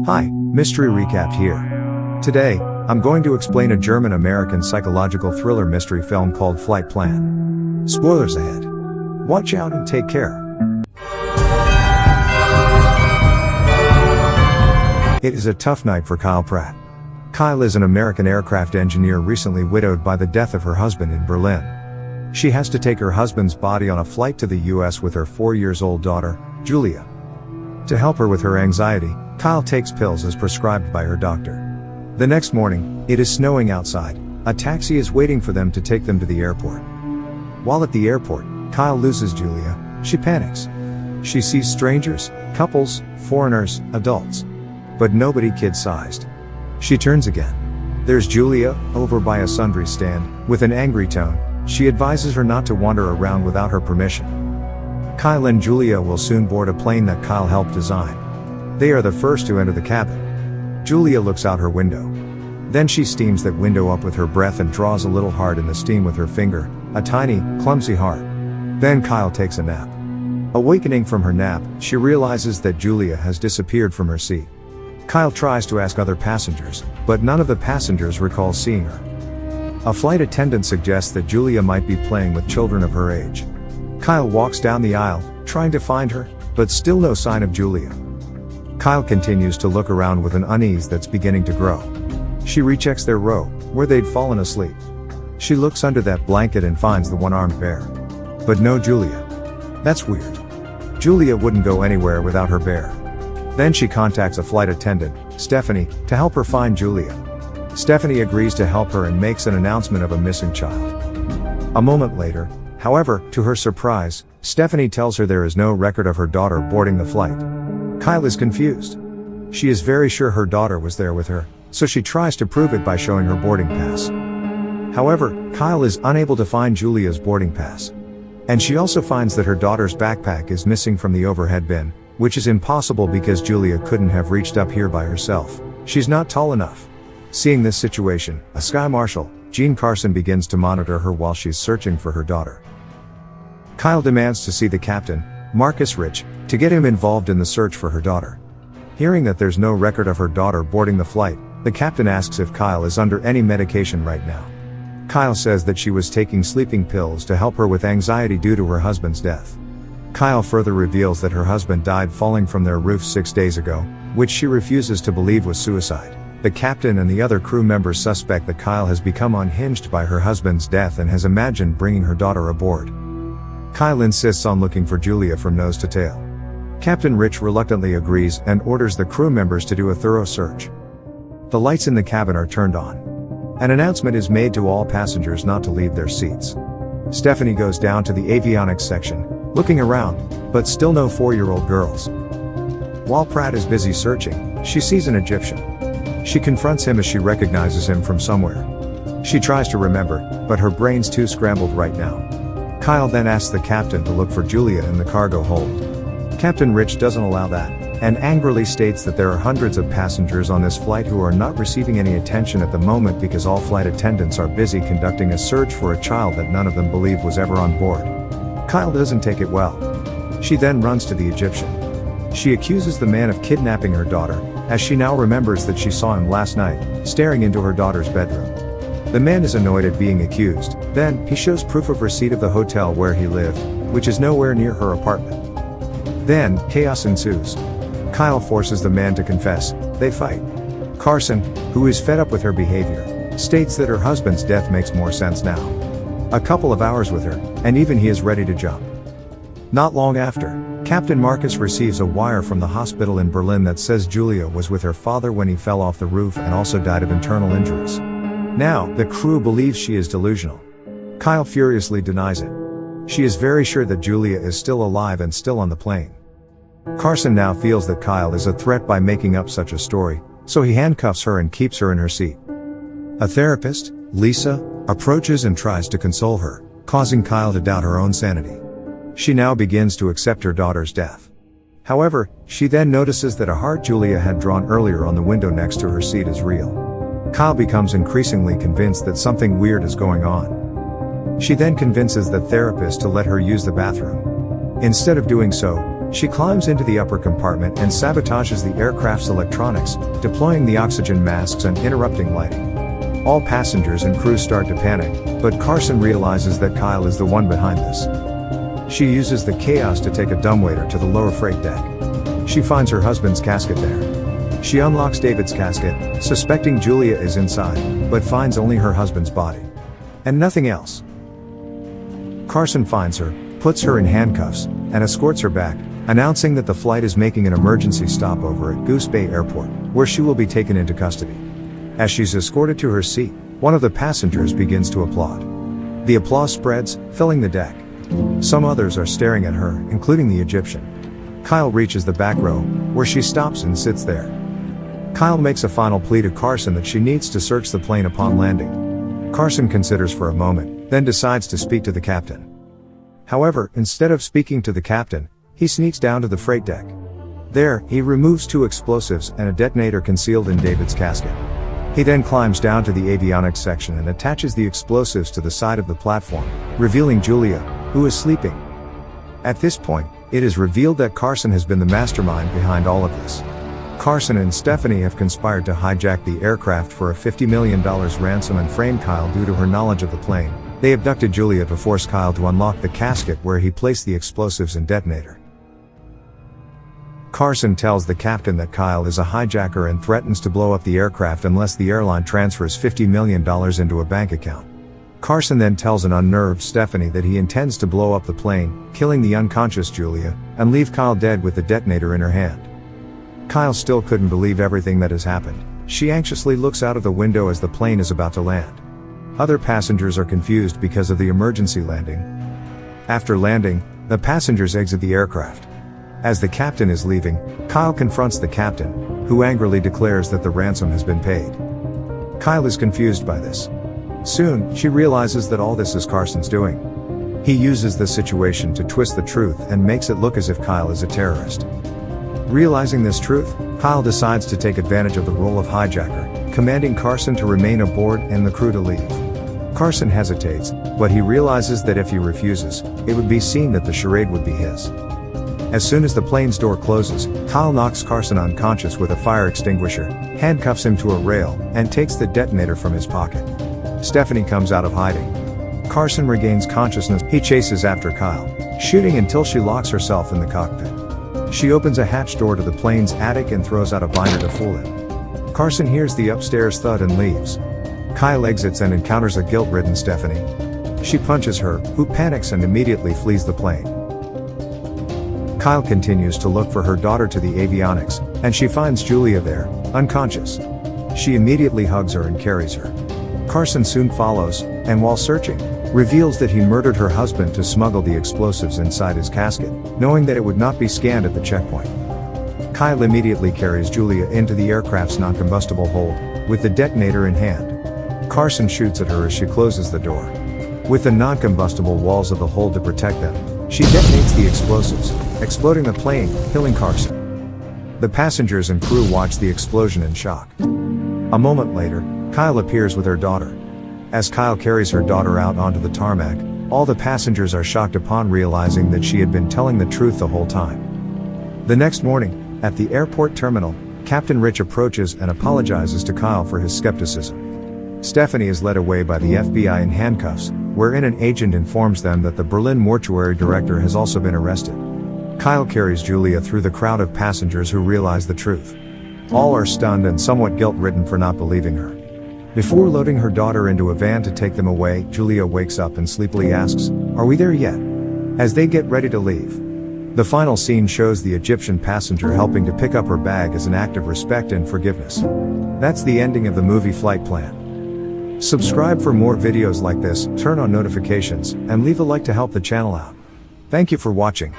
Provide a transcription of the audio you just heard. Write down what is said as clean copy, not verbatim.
Hi, Mystery Recapped here. Today, I'm going to explain a German-American psychological thriller mystery film called Flight Plan. Spoilers ahead. Watch out and take care. It is a tough night for Kyle Pratt. Kyle is an American aircraft engineer recently widowed by the death of her husband in Berlin. She has to take her husband's body on a flight to the US with her 4-year-old daughter, Julia. To help her with her anxiety, Kyle takes pills as prescribed by her doctor. The next morning, it is snowing outside. A taxi is waiting for them to take them to the airport. While at the airport, Kyle loses Julia. She panics. She sees strangers, couples, foreigners, adults. But nobody kid-sized. She turns again. There's Julia, over by a sundry stand. With an angry tone, she advises her not to wander around without her permission. Kyle and Julia will soon board a plane that Kyle helped design. They are the first to enter the cabin. Julia looks out her window. Then she steams that window up with her breath and draws a little heart in the steam with her finger, a tiny, clumsy heart. Then Kyle takes a nap. Awakening from her nap, she realizes that Julia has disappeared from her seat. Kyle tries to ask other passengers, but none of the passengers recall seeing her. A flight attendant suggests that Julia might be playing with children of her age. Kyle walks down the aisle, trying to find her, but still no sign of Julia. Kyle continues to look around with an unease that's beginning to grow. She rechecks their row, where they'd fallen asleep. She looks under that blanket and finds the one-armed bear. But no Julia. That's weird. Julia wouldn't go anywhere without her bear. Then she contacts a flight attendant, Stephanie, to help her find Julia. Stephanie agrees to help her and makes an announcement of a missing child. A moment later, however, to her surprise, Stephanie tells her there is no record of her daughter boarding the flight. Kyle is confused. She is very sure her daughter was there with her, so she tries to prove it by showing her boarding pass. However, Kyle is unable to find Julia's boarding pass. And she also finds that her daughter's backpack is missing from the overhead bin, which is impossible because Julia couldn't have reached up here by herself. She's not tall enough. Seeing this situation, a Sky Marshal, Jean Carson, begins to monitor her while she's searching for her daughter. Kyle demands to see the captain, Marcus Rich, to get him involved in the search for her daughter. Hearing that there's no record of her daughter boarding the flight, the captain asks if Kyle is under any medication right now. Kyle says that she was taking sleeping pills to help her with anxiety due to her husband's death. Kyle further reveals that her husband died falling from their roof 6 days ago, which she refuses to believe was suicide. The captain and the other crew members suspect that Kyle has become unhinged by her husband's death and has imagined bringing her daughter aboard. Kyle insists on looking for Julia from nose to tail. Captain Rich reluctantly agrees and orders the crew members to do a thorough search. The lights in the cabin are turned on. An announcement is made to all passengers not to leave their seats. Stephanie goes down to the avionics section, looking around, but still no 4-year-old girls. While Pratt is busy searching, she sees an Egyptian. She confronts him as she recognizes him from somewhere. She tries to remember, but her brain's too scrambled right now. Kyle then asks the captain to look for Julia in the cargo hold. Captain Rich doesn't allow that, and angrily states that there are hundreds of passengers on this flight who are not receiving any attention at the moment because all flight attendants are busy conducting a search for a child that none of them believe was ever on board. Kyle doesn't take it well. She then runs to the Egyptian. She accuses the man of kidnapping her daughter, as she now remembers that she saw him last night, staring into her daughter's bedroom. The man is annoyed at being accused. Then, he shows proof of receipt of the hotel where he lived, which is nowhere near her apartment. Then, chaos ensues. Kyle forces the man to confess. They fight. Carson, who is fed up with her behavior, states that her husband's death makes more sense now. A couple of hours with her, and even he is ready to jump. Not long after, Captain Marcus receives a wire from the hospital in Berlin that says Julia was with her father when he fell off the roof and also died of internal injuries. Now, the crew believes she is delusional. Kyle furiously denies it. She is very sure that Julia is still alive and still on the plane. Carson now feels that Kyle is a threat by making up such a story, so he handcuffs her and keeps her in her seat. A therapist, Lisa, approaches and tries to console her, causing Kyle to doubt her own sanity. She now begins to accept her daughter's death. However, she then notices that a heart Julia had drawn earlier on the window next to her seat is real. Kyle becomes increasingly convinced that something weird is going on. She then convinces the therapist to let her use the bathroom. Instead of doing so, She climbs into the upper compartment and sabotages the aircraft's electronics, deploying the oxygen masks and interrupting lighting. All passengers and crew start to panic, but Carson realizes that Kyle is the one behind this. She uses the chaos to take a dumbwaiter to the lower freight deck. She finds her husband's casket there. She unlocks David's casket, suspecting Julia is inside, but finds only her husband's body. And nothing else. Carson finds her, puts her in handcuffs, and escorts her back, announcing that the flight is making an emergency stopover at Goose Bay Airport, where she will be taken into custody. As she's escorted to her seat, one of the passengers begins to applaud. The applause spreads, filling the deck. Some others are staring at her, including the Egyptian. Kyle reaches the back row, where she stops and sits there. Kyle makes a final plea to Carson that she needs to search the plane upon landing. Carson considers for a moment, then decides to speak to the captain. However, instead of speaking to the captain, he sneaks down to the freight deck. There, he removes 2 explosives and a detonator concealed in David's casket. He then climbs down to the avionics section and attaches the explosives to the side of the platform, revealing Julia, who is sleeping. At this point, it is revealed that Carson has been the mastermind behind all of this. Carson and Stephanie have conspired to hijack the aircraft for a $50 million ransom and frame Kyle due to her knowledge of the plane. They abducted Julia to force Kyle to unlock the casket where he placed the explosives and detonator. Carson tells the captain that Kyle is a hijacker and threatens to blow up the aircraft unless the airline transfers $50 million into a bank account. Carson then tells an unnerved Stephanie that he intends to blow up the plane, killing the unconscious Julia, and leave Kyle dead with the detonator in her hand. Kyle still couldn't believe everything that has happened. She anxiously looks out of the window as the plane is about to land. Other passengers are confused because of the emergency landing. After landing, the passengers exit the aircraft. As the captain is leaving, Kyle confronts the captain, who angrily declares that the ransom has been paid. Kyle is confused by this. Soon, she realizes that all this is Carson's doing. He uses the situation to twist the truth and makes it look as if Kyle is a terrorist. Realizing this truth, Kyle decides to take advantage of the role of hijacker, commanding Carson to remain aboard and the crew to leave. Carson hesitates, but he realizes that if he refuses, it would be seen that the charade would be his. As soon as the plane's door closes, Kyle knocks Carson unconscious with a fire extinguisher, handcuffs him to a rail, and takes the detonator from his pocket. Stephanie comes out of hiding. Carson regains consciousness. He chases after Kyle, shooting until she locks herself in the cockpit. She opens a hatch door to the plane's attic and throws out a binder to fool him. Carson hears the upstairs thud and leaves. Kyle exits and encounters a guilt-ridden Stephanie. She punches her, who panics and immediately flees the plane. Kyle continues to look for her daughter to the avionics, and she finds Julia there, unconscious. She immediately hugs her and carries her. Carson soon follows, and while searching, reveals that he murdered her husband to smuggle the explosives inside his casket, knowing that it would not be scanned at the checkpoint. Kyle immediately carries Julia into the aircraft's non-combustible hold, with the detonator in hand. Carson shoots at her as she closes the door. With the non-combustible walls of the hold to protect them, she detonates the explosives, exploding the plane, killing Carson. The passengers and crew watch the explosion in shock. A moment later, Kyle appears with her daughter. As Kyle carries her daughter out onto the tarmac, all the passengers are shocked upon realizing that she had been telling the truth the whole time. The next morning, at the airport terminal, Captain Rich approaches and apologizes to Kyle for his skepticism. Stephanie is led away by the FBI in handcuffs, wherein an agent informs them that the Berlin mortuary director has also been arrested. Kyle carries Julia through the crowd of passengers who realize the truth. All are stunned and somewhat guilt-ridden for not believing her. Before loading her daughter into a van to take them away, Julia wakes up and sleepily asks, "Are we there yet?" As they get ready to leave. The final scene shows the Egyptian passenger helping to pick up her bag as an act of respect and forgiveness. That's the ending of the movie Flight Plan. Subscribe for more videos like this, turn on notifications, and leave a like to help the channel out. Thank you for watching.